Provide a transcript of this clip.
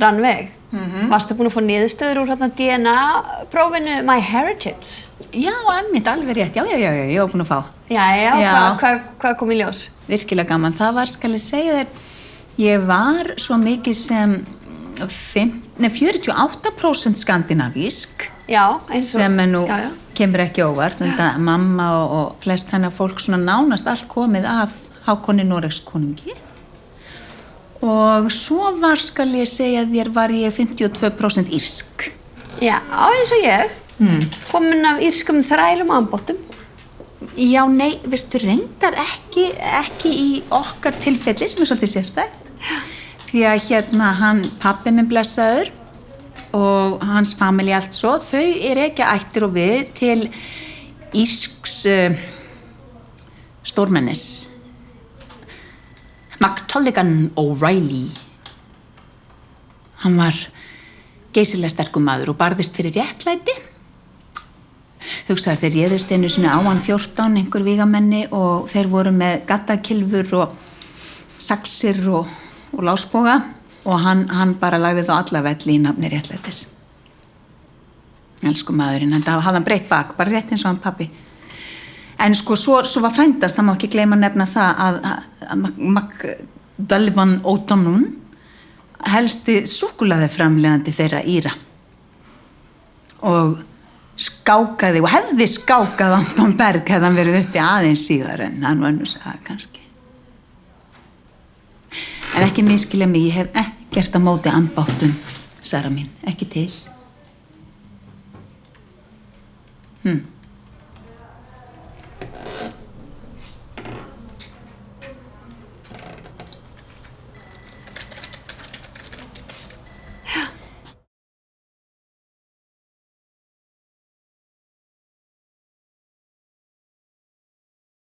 Rannveig, varstu búin að fá niðurstöður úr hérna DNA-prófinu MyHeritage? Já, einmitt, alveg rétt. Já, ég var búin að fá. Já. Hvað kom í ljós? Virkilega gaman. Það var, skal ég segja þér, ég var svo mikið sem 48% skandinavísk. Já, eins og... Sem nú já. kemur ekki óvart. Þetta mamma og flest hennar fólk svona nánast allt komið af Hákoni Noregskonungi. Og svo var, skal ég segja þér, var ég 52% írsk. Já, eins og ég. Komin af írskum þrælum ambóttum. Já, nei, veistu, reyndar ekki í okkar tilfelli, sem svolítið sérstætt. Því að hérna hann, pabbi minn blessaður og hans familji allt svo, þau ekki ættir og við til írsks stórmennis. MacTulligan O'Reilly. Hann var geysilega sterkur maður og barðist fyrir réttlæti. Hugsaðu, þeir réðust einu sinni á hann 14, einhver vígamenni, og þeir voru með gaddakylfur og saxir og lásboga, og hann bara lagði þá alla velli í nafni réttlætis. Elsku maðurinn, hann hafði hann breytt bak, bara rétt eins og hann pabbi. En sko, svo var frændast, það má ekki gleyma að nefna það að MacDullivan O'Donovan helsti súkkulaði framleiðandi þeirra Íra. Og skákaði, og hefði skákað Anton Berg hefði hann verið uppi aðeins síðar en hann var önnur saga kannski. En ekki misskilja mig, ég hef ekkert á móti ambáttum, Sara mín, ekki til.